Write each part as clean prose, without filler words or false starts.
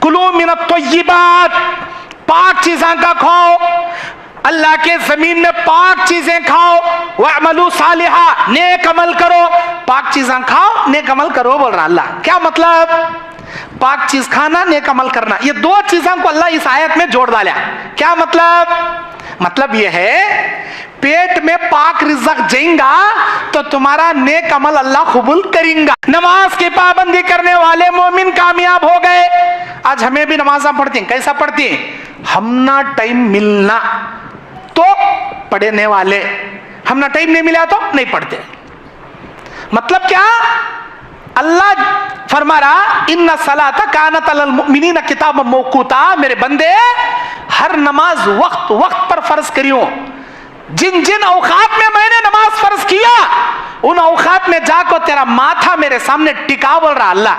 कुलू मिनत तय्यिबात, पाक चीज़ों का खाओ, अल्लाह के जमीन में पाक चीजें खाओ, वअमलू सालिहा, नेक अमल करो, पाक चीजें खाओ नेक अमल करो बोल रहा अल्लाह। क्या मतलब? पाक चीज खाना, नेक अमल करना, ये दो चीजों को अल्लाह इस आयत में जोड़ डाला। क्या मतलब? मतलब यह है पेट में पाक रिज़्क जाएगा तो तुम्हारा नेक अमल अल्लाह कबूल करेगा। नमाज की पाबंदी करने वाले मोमिन कामयाब हो गए। आज हमें भी नमाज़ पढ़ती हैं, कैसा पढ़ती हैं? हम ना टाइम मिलना तो पढ़ने वाले, हम ना टाइम नहीं मिला तो नहीं पढ़ते। मतलब क्या? अल्लाह फरमा रहा इन्ना सलाता कानत अलल मुमिनीना किताबन मौकूता, मेरे बंदे हर नमाज वक्त वक्त पर फर्ज करियो। जिन जिन औकात में मैंने नमाज फर्ज किया उन औकात में जाकर तेरा माथा मेरे सामने टिका बोल रहा अल्लाह।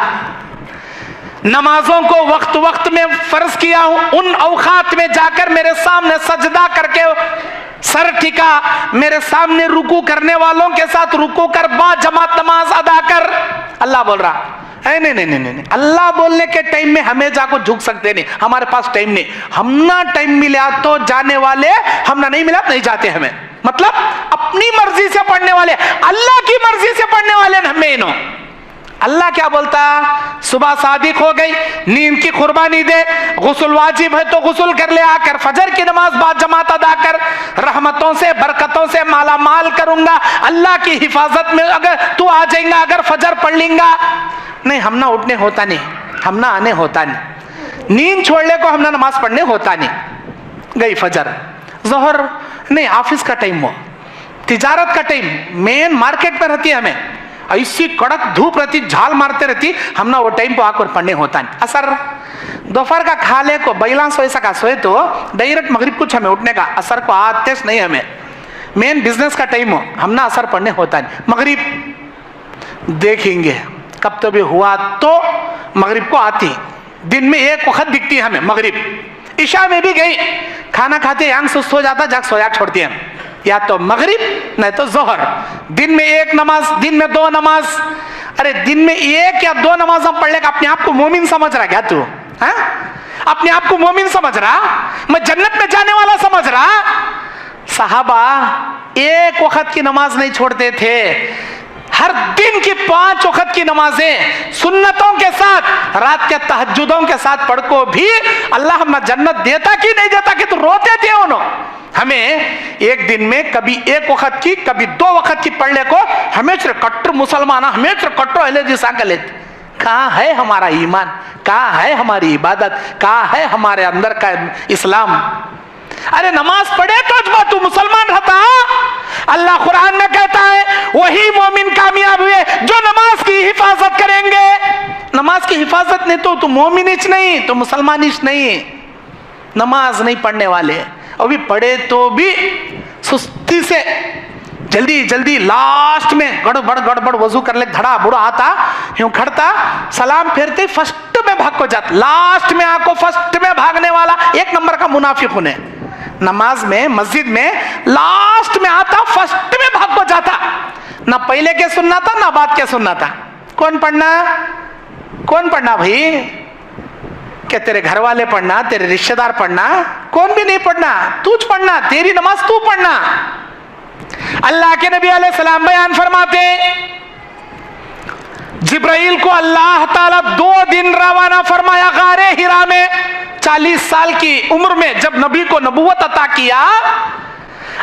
नमाजों को वक्त वक्त में फर्ज किया हूं, उन औकात में जाकर मेरे सामने सजदा करके सर टिका, मेरे सामने रुकू करने वालों के साथ रुकू कर बा जमात नमाज अदा कर। अल्लाह बोल रहा है नहीं नहीं नहीं नहीं, अल्लाह बोलने के टाइम में हमें जाकर झुक सकते नहीं, हमारे पास टाइम नहीं। हम ना टाइम मिला तो जाने वाले, हम ना नहीं मिला नहीं जाते हमें। मतलब अपनी मर्जी से पढ़ने वाले, अल्लाह की मर्जी से पढ़ने वाले हमें इनो। अल्लाह क्या बोलता? सुबह सादिक हो गई, नींद की कुर्बानी दे, गुस्ल वाजिब है तो गुस्ल कर ले आकर, फजर की नमाज बाद जमात अदा कर, रहमतों से बरकतों से माला माल करूंगा, अल्लाह की हिफाजत में अगर तू आ जाएगा, अगर फजर पढ़ लेंगा। नहीं, हम ना उठने होता नहीं, हम ना आने होता नहीं, नींद छोड़ने को हम ना नमाज पढ़ने होता नहीं। गई फजर, जोहर नहीं, ऑफिस का टाइम हो, तिजारत का टाइम, मेन मार्केट में रहती है, हमें ऐसी कड़क धूप रहती, झाल मारते रहती, हम ना वो टाइम पे आकर पढ़ने होता नहीं। असर दोपहर का खा ले को बैला सोए सका सोए तो डायरेक्ट मगरिब कुछ हमें उठने का, असर को आते नहीं, हमें मेन बिजनेस का टाइम हो, हम ना असर पढ़ने होता नहीं। मगरिब देखेंगे कब तो भी हुआ तो मगरिब को आती, दिन में एक वक्त दिखती है हमें मगरिब। इशा में भी गई, खाना खाते यांग सुस्त हो जाता, जाग सोया छोड़ती है, या तो मगरिब नहीं तो जोहर। दिन में एक नमाज, दिन में दो नमाज। अरे दिन में एक या दो नमाज हम पढ़ लेगा, अपने आप को मोमिन समझ रहा क्या तू? अपने आप को मोमिन समझ रहा, मैं जन्नत में जाने वाला समझ रहा। सहाबा एक वक्त की नमाज नहीं छोड़ते थे, हर दिन की 5 वक्त की नमाजें सुन्नतों के साथ, रात के तहज्जुदों के साथ पढ़ को भी अल्लाह हमें जन्नत देता कि नहीं देता कि तो रोते थे उन्होंने। हमें एक दिन में कभी एक वक्त की कभी 2 वक्त की पढ़ने को हमें कट्टर मुसलमान, हमें कट्टर अहले दिशा का लेते। कहाँ है हमारा ईमान? कहाँ है हमारी इबादत? कहाँ है हमारे अंदर का इस्लाम? अरे नमाज पढ़े तो तू मुसलमान रहता। अल्लाह कुरान में कहता है वही मोमिन कामयाब हुए जो नमाज की हिफाजत करेंगे। नमाज की हिफाजत नहीं तो तू मोमिनिच नहीं, तो मुसलमानिच नहीं। नमाज नहीं पढ़ने वाले, अभी पढ़े तो भी सुस्ती से, जल्दी जल्दी लास्ट में गड़बड़ गड़बड़ वजू कर ले, धड़ा बुड़ा आता यूं खड़ता, सलाम फेरते फर्स्ट में भाग को जाता, लास्ट में आको फर्स्ट में भागने वाला 1 नंबर का मुनाफिक होने। नमाज में मस्जिद में लास्ट में आता, फर्स्ट में भाग को जाता, ना पहले के सुनना था ना बाद के सुनना था। कौन पढ़ना? कौन पढ़ना भाई? क्या तेरे घर वाले पढ़ना, तेरे रिश्तेदार पढ़ना? कौन भी नहीं पढ़ना, तू पढ़ना, तेरी नमाज तू पढ़ना। अल्लाह के नबी अलैहिस्सलाम बयान फरमाते, जिब्राइल को अल्लाह ताला 2 दिन रवाना फरमाया गारे हिरा में, 40 साल की उम्र में जब नबी को नबूवत अता किया,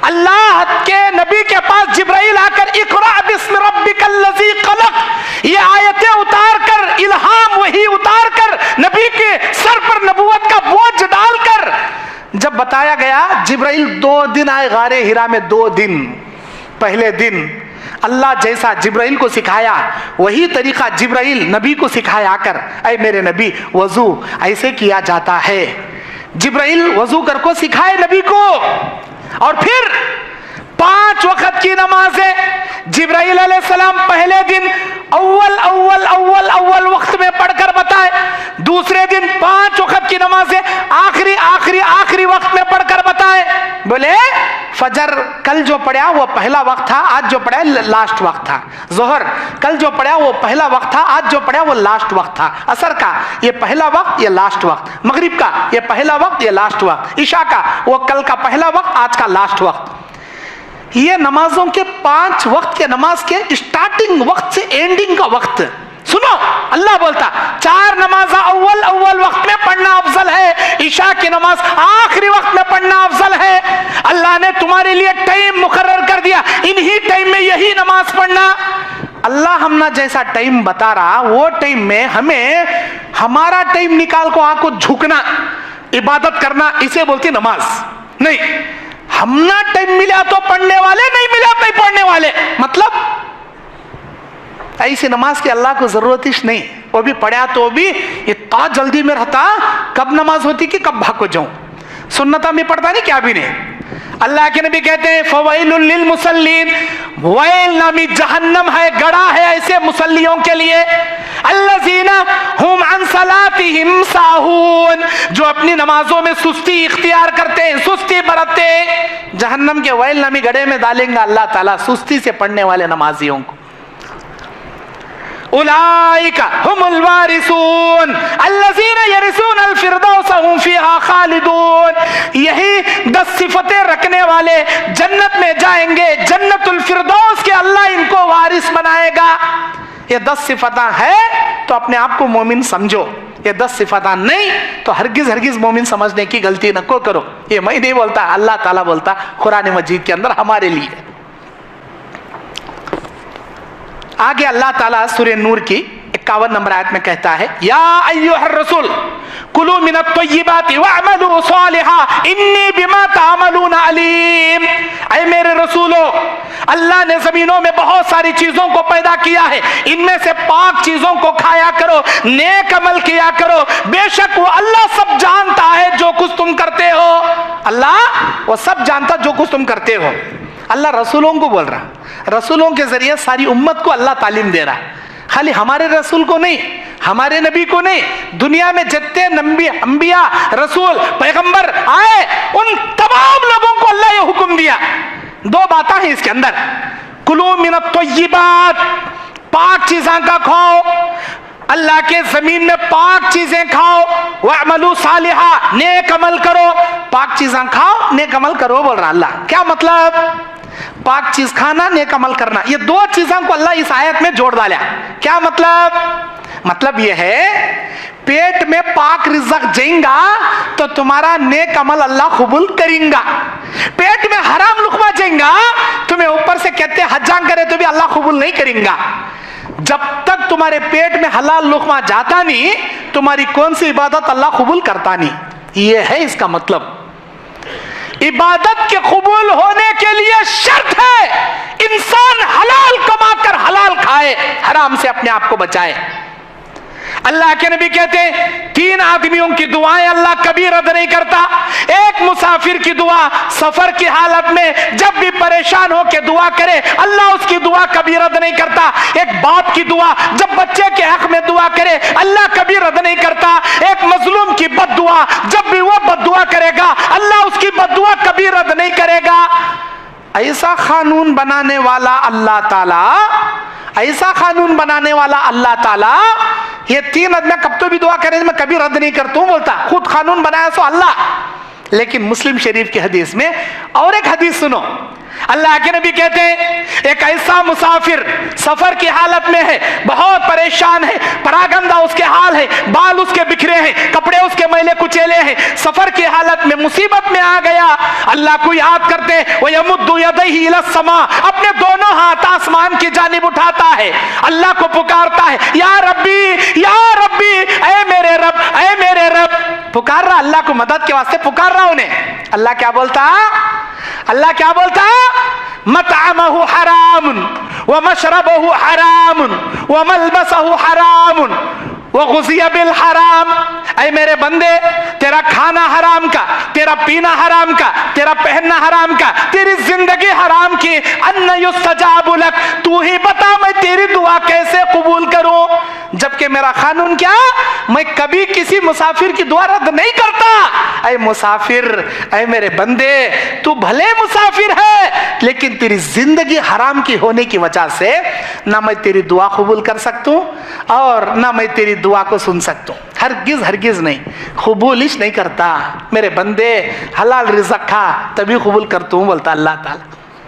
अल्लाह के नबी के पास जिब्राइल आकर इक़रा बिस्मि रब्बिकल्लज़ी खलक़, ये आयतें उतार कर, इल्हाम वही उतार कर नबी के सर पर नबूवत का बोझ डालकर जब बताया गया, जिब्राइल 2 दिन आए गारे हिरा में। 2 दिन, पहले दिन अल्लाह जैसा जिब्राइल को सिखाया वही तरीका जिब्राइल नबी को सिखाया आकर, ऐ मेरे नबी वजू ऐसे किया जाता है। जिब्राइल वजू कर को सिखाए नबी को, और फिर 5 वक्त की नमाजें जिब्राइल अलैहिस्सलाम पहले दिन अव्वल वक्त में पढ़कर बताए, दूसरे दिन 5 वक्त की नमाजें आखिरी वक्त में पढ़कर बताए। बोले फजर कल जो पढ़ा वो पहला वक्त था, आज जो पढ़ा लास्ट वक्त था। जोहर कल जो पढ़ा वो पहला वक्त था, आज जो पढ़ा वो लास्ट वक्त था। असर का ये पहला वक्त, ये लास्ट वक्त। मगरिब का ये पहला वक्त, ये लास्ट वक्त। इशा का वो कल का पहला वक्त, आज का लास्ट वक्त। ये नमाजों के 5 वक्त के नमाज के स्टार्टिंग वक्त से एंडिंग का वक्त। सुनो, अल्लाह बोलता 4 नमाज अव्वल वक्त में पढ़ना अफजल है, इशा की नमाज आखिरी वक्त में पढ़ना अफजल है। अल्लाह ने तुम्हारे लिए टाइम मुकर्रर कर दिया, इन्हीं टाइम में यही नमाज पढ़ना। अल्लाह हमना जैसा टाइम बता रहा, वो टाइम में हमें हमारा टाइम निकाल को आंखों झुकना, इबादत करना, इसे बोलती नमाज नहीं। हमना टाइम मिला तो पढ़ने वाले, नहीं मिला तो पढ़ने वाले। मतलब ऐसी नमाज की अल्लाह को जरूरत ही नहीं। वो भी पढ़ा तो भी इतना जल्दी में रहता, कब नमाज होती कि कब भाग को जाऊं। सुन्नता में पढ़ता नहीं, क्या भी नहीं। अल्लाह के नबी कहते हैं फवैलुल लिल मुसल्लीन, वैल नामी जहन्नम है, गड़ा है ऐसे मुसल्लियों के लिए। अल्लज़ीना हुम अन सलातिहिम साहून, जो अपनी नमाजों में सुस्ती इख्तियार करते हैं, सुस्ती बरतते हैं, जहन्नम के वैल नामी गड़े में डालेंगे अल्लाह ताला सुस्ती से पढ़ने वाले नमाजियों को। उलाइका हुमुल वारिसून अल्लज़ीना यरिसून अल फिरदौस हुम फीहा खालिदून, यही 10 सिफतें रखने वाले जन्नत में जाएंगे, जन्नतुल फिरदौस के अल्लाह इनको वारिस बनाएगा। ये 10 सिफता है तो अपने आप को मोमिन समझो, ये 10 सिफता नहीं तो हरगिज मोमिन समझने की गलती न को करो। ये मैं नहीं बोलता, अल्लाह ताला बोलता कुरान मजीद के अंदर हमारे लिए। आगे अल्लाह ताला सूरह नूर की 51 नंबर आयत में कहता है, या अय्युहर रसूल कुलू मिनत तय्यिबाति वअमलू सालिहा इन्नी बिमा तामलून अलीम। ऐ मेरे रसूलो, अल्लाह ने जमीनों में बहुत सारी चीजों को पैदा किया है, इनमें से पाक चीजों को खाया करो, नेक अमल किया करो, बेशक वो अल्लाह सब जानता है जो कुछ तुम करते हो। अल्लाह वो सब जानता जो कुछ तुम करते हो। अल्लाह रसूलों को बोल रहा, रसूलों के जरिए सारी उम्मत को अल्लाह तालीम दे रहा, खाली हमारे रसूल को नहीं, हमारे नबी को नहीं, दुनिया में जितने नबी, अंबिया, रसूल, पैगंबर आए उन तमाम लोगों को अल्लाह ये हुक्म दिया। 2 बातें हैं इसके अंदर, कुलू मिनत तय्यिबात, पाक चीज़ों का खाओ, अल्लाह के जमीन में पाक चीजें खाओ, वअमलू सालिहा, नेक अमल करो। पाक चीजें खाओ, नेक अमल करो बोल रहा अल्लाह। क्या मतलब? पाक चीज खाना, नेक अमल करना, ये 2 चीजों को अल्लाह इस आयत में जोड़ डाला। क्या मतलब? मतलब यह है पेट में पाक रिज़्क़ जाएगा तो तुम्हारा नेक अमल अल्लाह कबूल करेगा। पेट में हराम लुक़मा जाएगा, तुम्हें ऊपर से कहते हज्जां करे तो भी अल्लाह कबूल नहीं करेगा। जब तक तुम्हारे पेट में हलाल लुक़मा जाता नहीं, तुम्हारी कौन सी इबादत अल्लाह कबूल करता नहीं। यह है इसका मतलब। इबादत के कबूल होने के लिए शर्त है इंसान हलाल कमाकर हलाल खाए, हराम से अपने आप को बचाए। अल्लाह के नबी कहते हैं 3 आदमियों की दुआएं अल्लाह कभी रद्द नहीं करता। एक मुसाफिर की दुआ सफर की हालत में जब भी परेशान हो के दुआ करे, अल्लाह उसकी दुआ कभी रद्द नहीं करता। एक बाप की दुआ जब बच्चे के हक में दुआ करे, अल्लाह कभी रद्द नहीं करता। एक मजलूम की बद्दुआ जब भी वो बद्दुआ करेगा, अल्लाह उसकी बद्दुआ कभी रद्द नहीं करेगा। ऐसा कानून बनाने वाला अल्लाह ताला, ऐसा कानून बनाने वाला अल्लाह ताला, ये 3 आदमी कब तो भी दुआ करे मैं कभी रद्द नहीं करता हूं बोलता, खुद कानून बनाया सो अल्लाह। लेकिन मुस्लिम शरीफ की हदीस में और एक हदीस सुनो, अल्लाह के नबी कहते हैं एक ऐसा मुसाफिर सफर की हालत में है, बहुत परेशान है, परागंदा उसके हाल है, बाल उसके बिखरे हैं, कपड़े उसके मैले कुचेले हैं, सफर की हालत में मुसीबत में आ गया, अल्लाह को याद करते वो यमुद्दु यदैहि इला समा, अपने दोनों हाथ आसमान की जानिब उठाता है, अल्लाह को पुकारता है या रब्बी या रब्बी, ऐ मेरे रब, ऐ मेरे रब। पुकार रहा अल्लाह को, मदद के वास्ते पुकार रहा उन्हें। अल्लाह क्या बोलता? अल्लाह क्या बोलता? मतअमहु हरामुन व मशरबहु हरामुन व मलबसहु हरामुन व गुज़िया बिल हराम। ऐ मेरे बंदे, तेरा खाना हराम का, तेरा पीना हराम का, तेरा पहनना हराम का, तेरी जिंदगी हराम की। अन्ना युस्तजाबु लक, तू ही बता मैं तेरी दुआ कैसे कबूल करूं? जबकि मेरा कानून क्या, मैं कभी किसी मुसाफिर की दुआ रद्द नहीं करता। ऐ मुसाफिर, ऐ मेरे बंदे, तू भले मुसाफिर है लेकिन तेरी जिंदगी हराम की होने की वजह से ना मैं तेरी दुआ कबूल कर सकता हूं और ना मैं तेरी दुआ को सुन सकता हूं। हरगिज हरगिज नहीं, कबूल ही नहीं करता। मेरे बंदे हलाल रिज़्क़ खा तभी कबूल करता हूं, बोलता अल्लाह ताला।